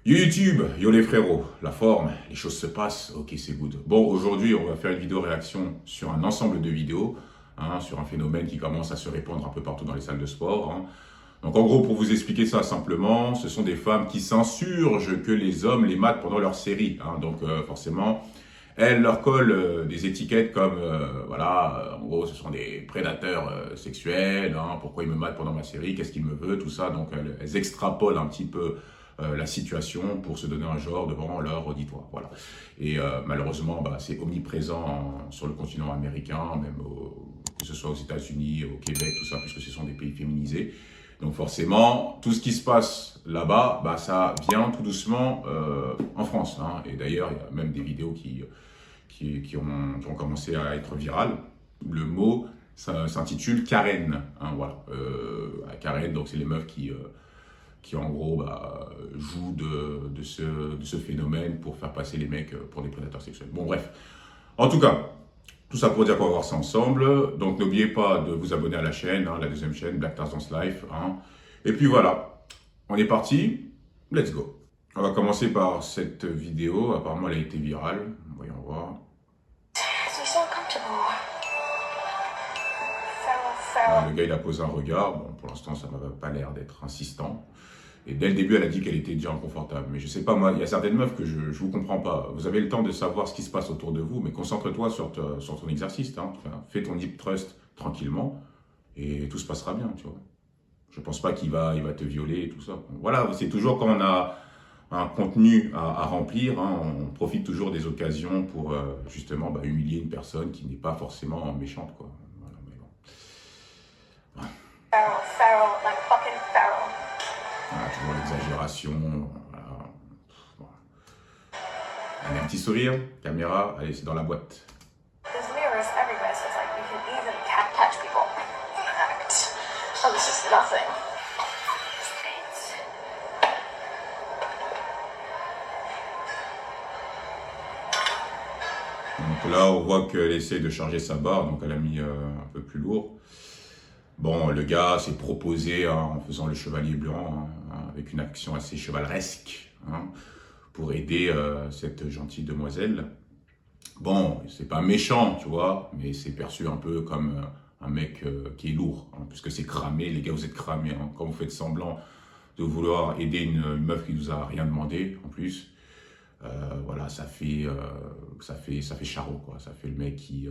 Yo YouTube, yo les frérots, la forme, les choses se passent, ok c'est good. Bon, aujourd'hui on va faire une vidéo réaction sur un ensemble de vidéos, sur un phénomène qui commence à se répandre un peu partout dans les salles de sport. Donc en gros, pour vous expliquer ça simplement, ce sont des femmes qui s'insurgent que les hommes les matent pendant leur série. Donc forcément, elles leur collent des étiquettes comme, voilà, en gros ce sont des prédateurs sexuels, pourquoi ils me matent pendant ma série, qu'est-ce qu'ils me veulent, tout ça. Donc elles extrapolent un petit peu la situation pour se donner un genre devant leur auditoire. Voilà. Et malheureusement, c'est omniprésent sur le continent américain, même que ce soit aux États-Unis, au Québec, tout ça, puisque ce sont des pays féminisés. Donc forcément, tout ce qui se passe là-bas, ça vient tout doucement en France. Et d'ailleurs, il y a même des vidéos qui ont commencé à être virales. Le mot s'intitule Karen. Voilà. Karen, donc c'est les meufs qui en gros jouent de ce phénomène pour faire passer les mecs pour des prédateurs sexuels. Bon bref, en tout cas, tout ça pour dire qu'on va voir ça ensemble. Donc n'oubliez pas de vous abonner à la chaîne, la deuxième chaîne, Black Tarzan's Life. Et puis voilà, on est parti, let's go. On va commencer par cette vidéo, apparemment elle a été virale, voyons voir. Le gars il a posé un regard, bon pour l'instant ça m'a pas l'air d'être insistant. Et dès le début, elle a dit qu'elle était déjà inconfortable. Mais je sais pas, moi, il y a certaines meufs que je vous comprends pas. Vous avez le temps de savoir ce qui se passe autour de vous, mais concentre-toi sur ton exercice. Fais ton hip thrust tranquillement et tout se passera bien, tu vois. Je pense pas qu'il va te violer et tout ça. Voilà, c'est toujours quand on a un contenu à remplir, on profite toujours des occasions pour justement humilier une personne qui n'est pas forcément méchante, quoi. Voilà, mais bon. Feral, like fucking feral. Toujours l'exagération. Voilà. Bon. Allez, un petit sourire, caméra, allez, c'est dans la boîte. There's mirrors everywhere, so it's like you can easily catch people. Act. Oh, this is nothing. Donc là, on voit qu'elle essaie de charger sa barre, donc elle a mis un peu plus lourd. Bon, le gars s'est proposé en faisant le chevalier blanc, avec une action assez chevaleresque, pour aider cette gentille demoiselle. Bon, c'est pas méchant, tu vois, mais c'est perçu un peu comme un mec qui est lourd, puisque c'est cramé, les gars, vous êtes cramés, quand vous faites semblant de vouloir aider une meuf qui vous a rien demandé, en plus. Voilà, ça fait charreau, quoi. Ça fait le mec qui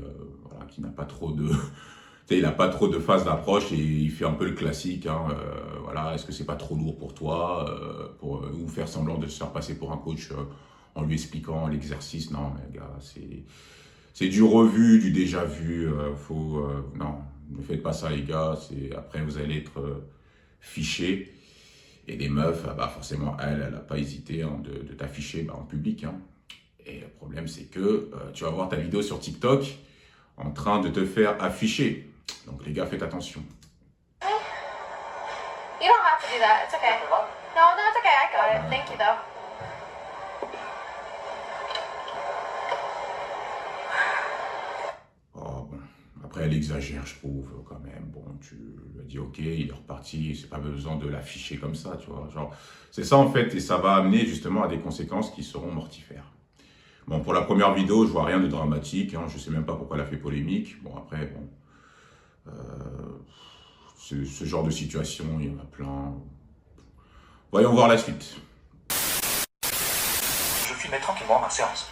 n'a pas trop de... il n'a pas trop de phase d'approche et il fait un peu le classique. Voilà, est-ce que c'est pas trop lourd pour toi ou faire semblant de se faire passer pour un coach en lui expliquant l'exercice. Non, mais gars, c'est du revu, du déjà vu. Non, ne faites pas ça, les gars. Après, vous allez être fichés. Et les meufs, forcément, elle n'a pas hésité de t'afficher en public. Et le problème, c'est que tu vas voir ta vidéo sur TikTok en train de te faire afficher. Donc les gars, faites attention. You don't have to do that. It's okay. No, it's okay. I got it. Thank you, though. Oh, bon. Après, elle exagère, je trouve, quand même. Bon, tu lui as dit, ok, il est reparti, c'est pas besoin de l'afficher comme ça, tu vois. Genre, c'est ça, en fait, et ça va amener, justement, à des conséquences qui seront mortifères. Bon, pour la première vidéo, je vois rien de dramatique, je sais même pas pourquoi elle a fait polémique. Bon, après, bon... ce genre de situation, il y en a plein. Voyons voir la suite. Je filmais tranquillement ma séance.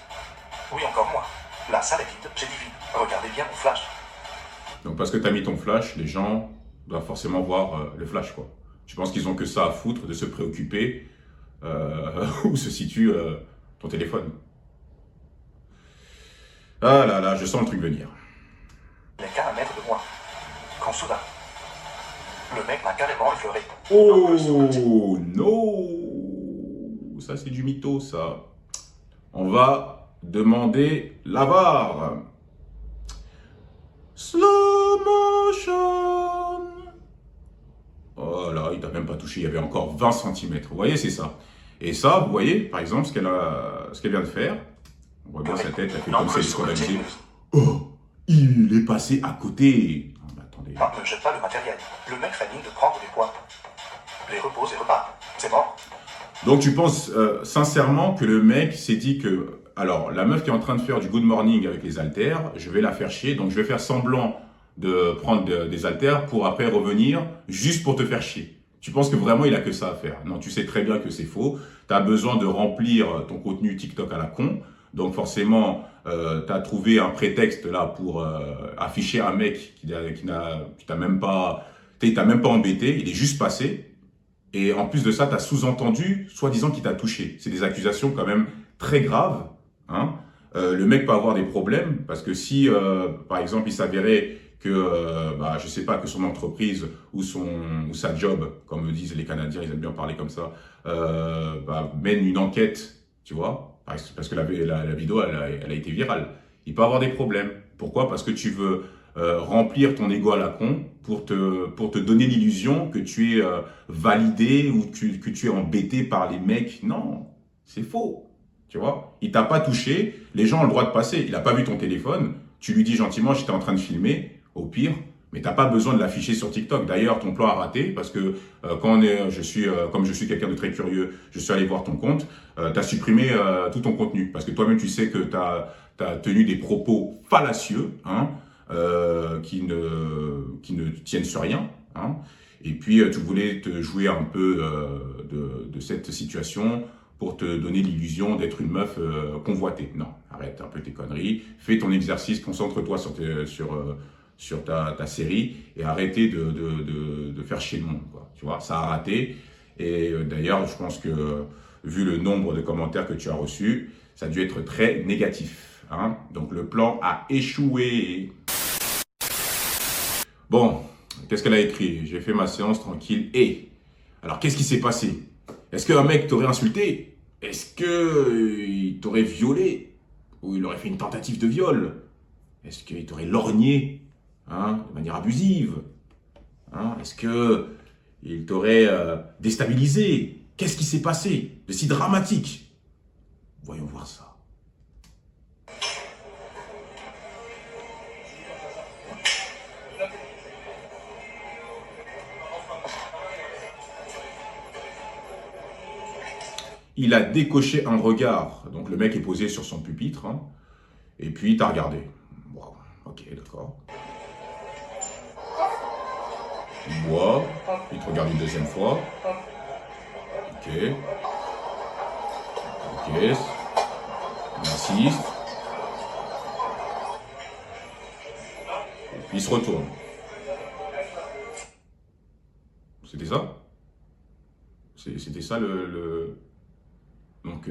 Oui, encore moi. La salle est vide, j'ai dit vide. Regardez bien mon flash. Donc parce que tu as mis ton flash, les gens doivent forcément voir le flash, quoi. Je pense qu'ils ont que ça à foutre de se préoccuper où se situe ton téléphone. Ah là là, je sens le truc venir. Il n'est qu'à 1 mètre de moi. Quand soudain, le mec m'a carrément effleuré. Oh non! Ça c'est du mytho, ça. On va demander la VAR. Slow motion. Oh là, il t'a même pas touché, il y avait encore 20 cm. Vous voyez, c'est ça. Et ça, vous voyez, par exemple, ce qu'elle vient de faire. On voit bien sa tête, elle fait comme si elle se condamnait. Oh, il est passé à côté. Non, mais attendez. Non, ne jette pas le matériel. Le mec fait ligne de prendre des poids. Les repose et repart. C'est mort. Donc tu penses sincèrement que le mec s'est dit que, alors la meuf qui est en train de faire du good morning avec les haltères, je vais la faire chier, donc je vais faire semblant de prendre des haltères pour après revenir juste pour te faire chier. Tu penses que vraiment il a que ça à faire? Non, tu sais très bien que c'est faux. Tu as besoin de remplir ton contenu TikTok à la con. Donc forcément, tu as trouvé un prétexte là pour afficher un mec qui t'a même pas embêté, il est juste passé. Et en plus de ça, tu as sous-entendu, soi-disant qu'il t'a touché. C'est des accusations quand même très graves. Hein. Le mec peut avoir des problèmes parce que si, par exemple, il s'avérait que, je sais pas, que son entreprise ou sa job, comme disent les Canadiens, ils aiment bien parler comme ça, mène une enquête, tu vois, parce que la vidéo, elle a été virale. Il peut avoir des problèmes. Pourquoi? Parce que tu veux remplir ton ego à la con pour te donner l'illusion que tu es validé ou que tu es embêté par les mecs. Non, c'est faux. Tu vois, il t'a pas touché, les gens ont le droit de passer. Il a pas vu ton téléphone, tu lui dis gentiment, j'étais en train de filmer, au pire, mais t'as pas besoin de l'afficher sur TikTok. D'ailleurs, ton plan a raté parce que comme je suis quelqu'un de très curieux, je suis allé voir ton compte, t'as supprimé tout ton contenu parce que toi-même tu sais que t'as tenu des propos fallacieux, hein, qui ne tiennent sur rien, hein. Et puis tu voulais te jouer un peu de cette situation pour te donner l'illusion d'être une meuf convoitée. Non, arrête un peu tes conneries, fais ton exercice, concentre-toi sur ta série et arrêtez de faire chier le monde, quoi. Tu vois, ça a raté. Et d'ailleurs, je pense que vu le nombre de commentaires que tu as reçus, ça a dû être très négatif, hein. Donc le plan a échoué. Bon, qu'est-ce qu'elle a écrit? J'ai fait ma séance tranquille. Et alors, qu'est-ce qui s'est passé? Est-ce qu'un mec t'aurait insulté? Est-ce qu'il t'aurait violé? Ou il aurait fait une tentative de viol? Est-ce qu'il t'aurait lorgné, hein, de manière abusive, hein? Est-ce qu'il t'aurait déstabilisé? Qu'est-ce qui s'est passé de si dramatique? Voyons voir ça. Il a décoché un regard. Donc le mec est posé sur son pupitre, hein, et puis il t'a regardé. Wow. Ok, d'accord. Il boit, il te regarde une deuxième fois. Ok. Ok. Il insiste. Et puis il se retourne. C'était ça? C'était ça le... Donc,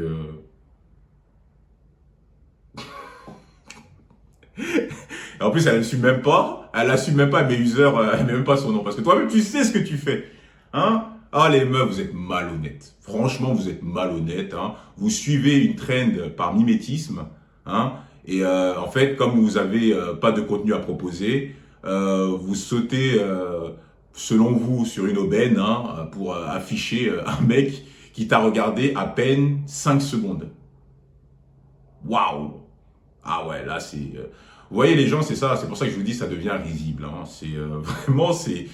en plus, elle assume même pas, mais user, elle met même pas son nom. Parce que toi-même, tu sais ce que tu fais. Hein? Ah, les meufs, vous êtes malhonnêtes. Franchement, vous êtes malhonnêtes. Hein? Vous suivez une trend par mimétisme. Hein? Et en fait, comme vous avez pas de contenu à proposer, vous sautez, selon vous, sur une aubaine, hein, pour afficher un mec qui t'a regardé à peine 5 secondes. Waouh! Ah ouais, là c'est... Vous voyez les gens, c'est ça, c'est pour ça que je vous dis, ça devient risible. Hein. C'est vraiment, c'est...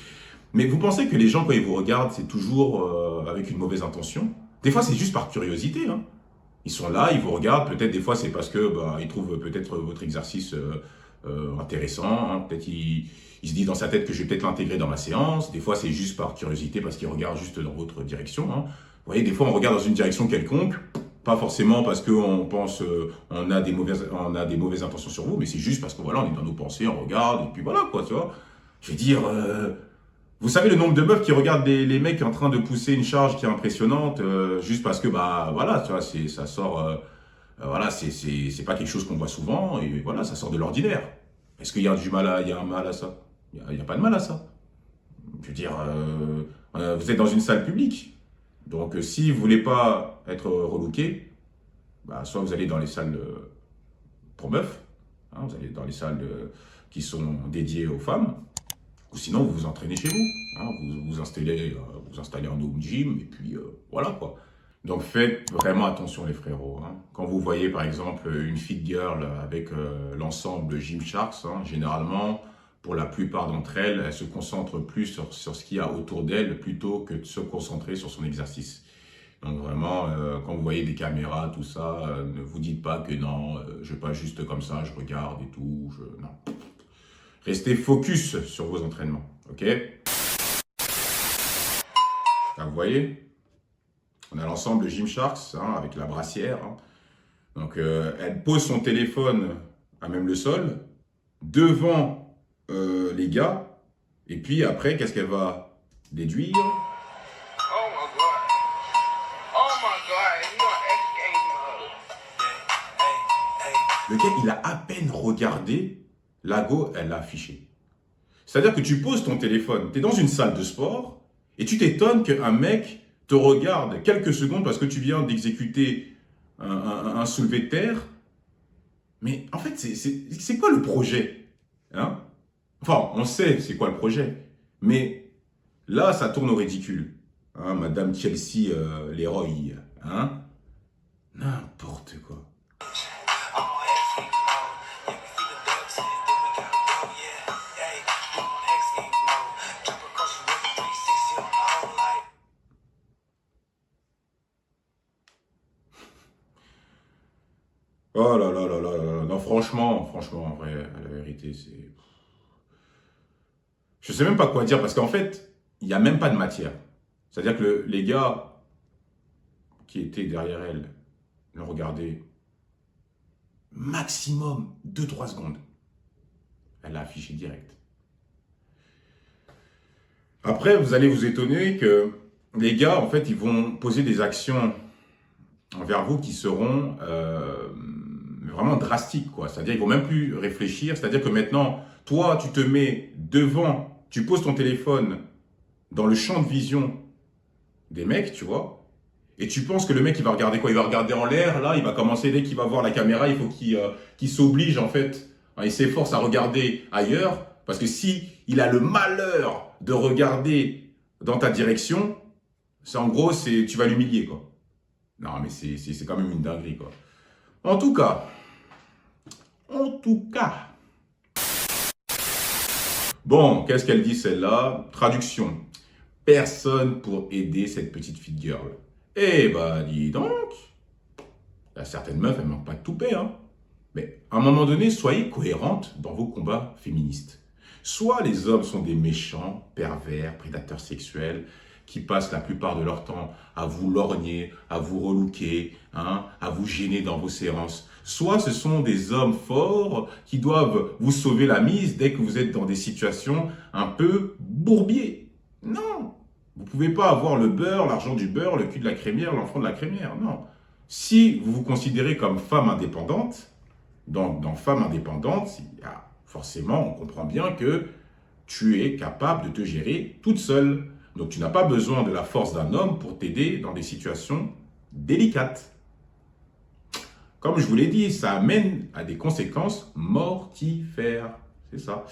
Mais vous pensez que les gens, quand ils vous regardent, c'est toujours avec une mauvaise intention? Des fois, c'est juste par curiosité. Hein. Ils sont là, ils vous regardent, peut-être des fois, c'est parce que ils trouvent peut-être votre exercice intéressant. Hein. Peut-être il se dit dans sa tête que je vais peut-être l'intégrer dans ma séance. Des fois, c'est juste par curiosité, parce qu'ils regardent juste dans votre direction. Hein. Vous voyez, des fois, on regarde dans une direction quelconque, pas forcément parce qu'on pense, on a des mauvaises intentions sur vous, mais c'est juste parce que voilà, on est dans nos pensées, on regarde, et puis voilà, quoi, tu vois. Je veux dire, vous savez le nombre de meufs qui regardent les mecs en train de pousser une charge qui est impressionnante, juste parce que, voilà, tu vois, ça sort, voilà, c'est pas quelque chose qu'on voit souvent, et voilà, ça sort de l'ordinaire. Est-ce qu'il y a un mal à ça? Il n'y a pas de mal à ça. Je veux dire, vous êtes dans une salle publique. Donc, si vous voulez pas être relooké, soit vous allez dans les salles pour meufs, hein, vous allez dans les salles qui sont dédiées aux femmes, ou sinon vous vous entraînez chez vous, hein, vous installez un home gym, et puis voilà quoi. Donc faites vraiment attention les frérots. Hein. Quand vous voyez par exemple une fit girl avec l'ensemble Gymshark, hein, généralement, pour la plupart d'entre elles, elles se concentrent plus sur ce qu'il y a autour d'elles plutôt que de se concentrer sur son exercice. Donc vraiment, quand vous voyez des caméras, tout ça, ne vous dites pas que non, je vais pas juste comme ça, je regarde et tout. Non. Restez focus sur vos entraînements, ok? Là, vous voyez, on a l'ensemble Gymshark hein, avec la brassière. Hein. Donc, elle pose son téléphone à même le sol, devant les gars, et puis après, qu'est-ce qu'elle va déduire? Le gars, il a à peine regardé, la go, elle l'a affiché. C'est-à-dire que tu poses ton téléphone, tu es dans une salle de sport, et tu t'étonnes qu'un mec te regarde quelques secondes parce que tu viens d'exécuter un soulevé de terre. Mais en fait, c'est quoi le projet hein? Enfin, on sait c'est quoi le projet. Mais là, ça tourne au ridicule. Hein, Madame Chelsea Leroy. Hein? N'importe quoi. Oh là là là là là. Non, franchement, en vrai, la vérité, c'est... Je sais même pas quoi dire parce qu'en fait, il n'y a même pas de matière. C'est-à-dire que les gars qui étaient derrière elle l'ont regardé maximum 2-3 secondes. Elle l'a affiché direct. Après, vous allez vous étonner que les gars, en fait, ils vont poser des actions envers vous qui seront vraiment drastiques, quoi. C'est-à-dire, ils vont même plus réfléchir. C'est-à-dire que maintenant, toi, tu te mets devant, tu poses ton téléphone dans le champ de vision des mecs, tu vois, et tu penses que le mec, il va regarder quoi? Il va regarder en l'air, là, il va commencer, dès qu'il va voir la caméra, il faut qu'il s'oblige, en fait, hein, il s'efforce à regarder ailleurs, parce que si il a le malheur de regarder dans ta direction, c'est en gros, tu vas l'humilier, quoi. Non, mais c'est quand même une dinguerie, quoi. En tout cas, bon, qu'est-ce qu'elle dit celle-là? Traduction. Personne pour aider cette petite fit girl. Eh bah, dis donc. Il y a certaines meufs, elles manquent pas de toupet, hein. Mais à un moment donné, soyez cohérentes dans vos combats féministes. Soit les hommes sont des méchants, pervers, prédateurs sexuels, qui passent la plupart de leur temps à vous lorgner, à vous relooker, hein, à vous gêner dans vos séances. Soit ce sont des hommes forts qui doivent vous sauver la mise dès que vous êtes dans des situations un peu bourbiers. Non, vous ne pouvez pas avoir le beurre, l'argent du beurre, le cul de la crémière, l'enfant de la crémière. Non. Si vous vous considérez comme femme indépendante, dans femme indépendante, forcément, on comprend bien que tu es capable de te gérer toute seule. Donc, tu n'as pas besoin de la force d'un homme pour t'aider dans des situations délicates. Comme je vous l'ai dit, ça amène à des conséquences mortifères. C'est ça.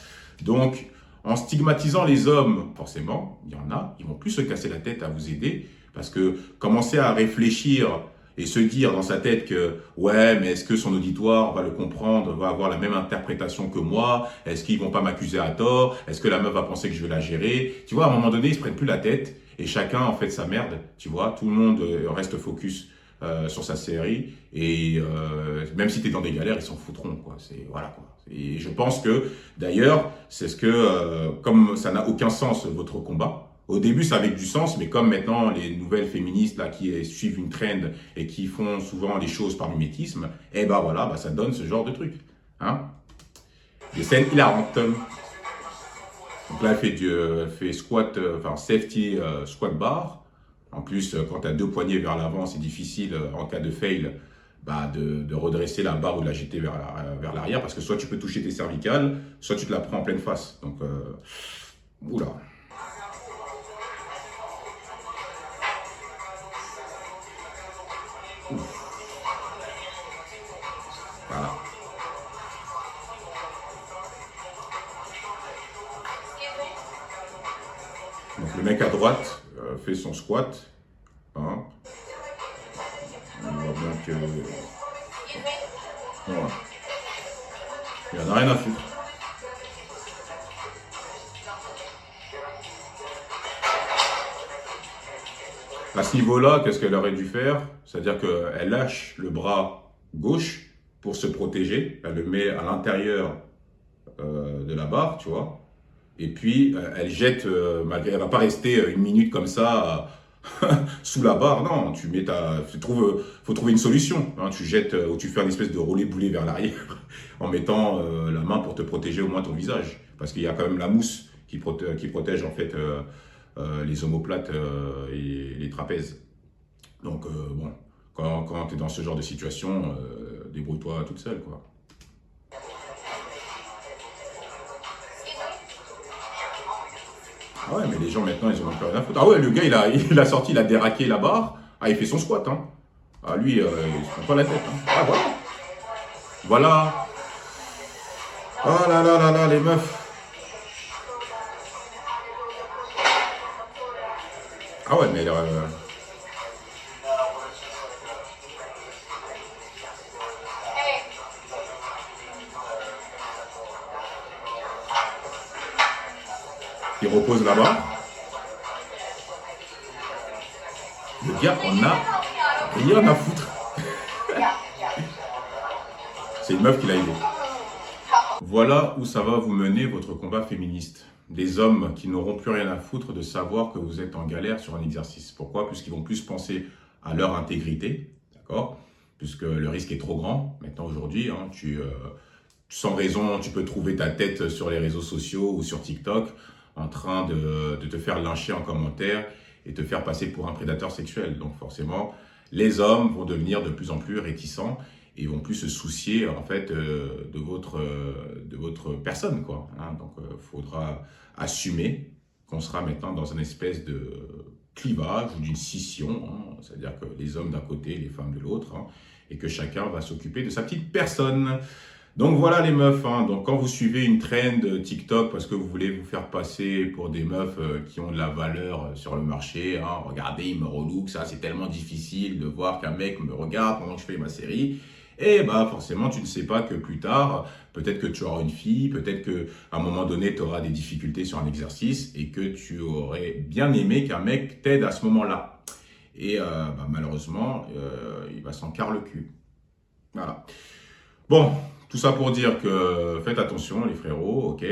Donc, en stigmatisant les hommes, forcément, il y en a, ils vont plus se casser la tête à vous aider parce que commencer à réfléchir et se dire dans sa tête que ouais, mais est-ce que son auditoire va le comprendre, va avoir la même interprétation que moi? Est-ce qu'ils vont pas m'accuser à tort? Est-ce que la meuf va penser que je vais la gérer? Tu vois, à un moment donné, ils se prennent plus la tête et chacun en fait sa merde. Tu vois, tout le monde reste focus sur sa série et même si tu es dans des galères, ils s'en foutront quoi. C'est voilà quoi. Et je pense que d'ailleurs, c'est ce que comme ça n'a aucun sens votre combat. Au début, ça avait du sens, mais comme maintenant, les nouvelles féministes là qui suivent une trend et qui font souvent les choses par mimétisme, eh ben voilà, bah, ça donne ce genre de truc. Hein, des scènes hilarantes. Donc là, elle fait squat, enfin safety squat bar. En plus, quand tu as deux poignets vers l'avant, c'est difficile en cas de fail bah, de redresser la barre ou de la jeter vers l'arrière parce que soit tu peux toucher tes cervicales, soit tu te la prends en pleine face. Donc, oula. Voilà. Donc le mec à droite fait son squat. Hein. On voit bien que... Voilà. Il en a rien à foutre. À ce niveau-là, qu'est-ce qu'elle aurait dû faire? C'est-à-dire qu'elle lâche le bras gauche pour se protéger. Elle le met à l'intérieur de la barre, tu vois. Et puis, elle jette, malgré, elle va pas rester une minute comme ça sous la barre. Non, tu mets faut trouver une solution. Hein. Tu jettes ou tu fais une espèce de roulé-boulé vers l'arrière en mettant la main pour te protéger au moins ton visage. Parce qu'il y a quand même la mousse qui protège en fait les omoplates et les trapèzes. Donc, bon, quand tu es dans ce genre de situation, débrouille-toi toute seule, quoi. Ah ouais, mais les gens maintenant, ils ont plus rien à foutre. Ah ouais, le gars, il a sorti, il a déraqué la barre. Ah, il fait son squat, hein. Ah, lui, il se prend pas la tête, hein. Ah, voilà. Voilà. Oh là là là là, les meufs. Ah ouais, mais il repose là-bas. Le gars, on a rien à foutre. C'est une meuf qui l'a aidé. Voilà où ça va vous mener votre combat féministe. Des hommes qui n'auront plus rien à foutre de savoir que vous êtes en galère sur un exercice. Pourquoi? Puisqu'ils vont plus penser à leur intégrité, d'accord? Puisque le risque est trop grand. Maintenant, aujourd'hui, hein, sans raison, tu peux trouver ta tête sur les réseaux sociaux ou sur TikTok en train de te faire lyncher en commentaire et te faire passer pour un prédateur sexuel. Donc forcément, les hommes vont devenir de plus en plus réticents et vont plus se soucier en fait de votre personne, quoi. Hein. Donc faudra assumer qu'on sera maintenant dans une espèce de clivage ou d'une scission, hein. C'est-à-dire que les hommes d'un côté, les femmes de l'autre, hein, et que chacun va s'occuper de sa petite personne. Donc voilà les meufs, hein. Donc quand vous suivez une trend TikTok parce que vous voulez vous faire passer pour des meufs qui ont de la valeur sur le marché, hein, regardez, il me relook, ça c'est tellement difficile de voir qu'un mec me regarde pendant que je fais ma série. Et bah forcément tu ne sais pas que plus tard, peut-être que tu auras une fille, peut-être qu'à un moment donné tu auras des difficultés sur un exercice et que tu aurais bien aimé qu'un mec t'aide à ce moment-là. Et bah, malheureusement, il va s'en carre le cul. Voilà. Bon, tout ça pour dire que faites attention les frérots, ok.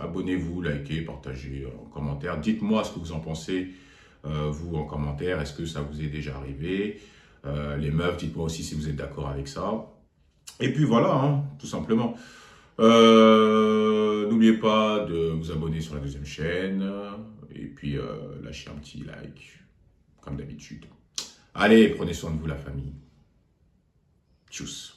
Abonnez-vous, likez, partagez en commentaire. Dites-moi ce que vous en pensez, vous en commentaire. Est-ce que ça vous est déjà arrivé? Les meufs, dites-moi aussi si vous êtes d'accord avec ça. Et puis voilà, hein, tout simplement. N'oubliez pas de vous abonner sur la deuxième chaîne. Et puis lâchez un petit like, comme d'habitude. Allez, prenez soin de vous la famille. Tchuss.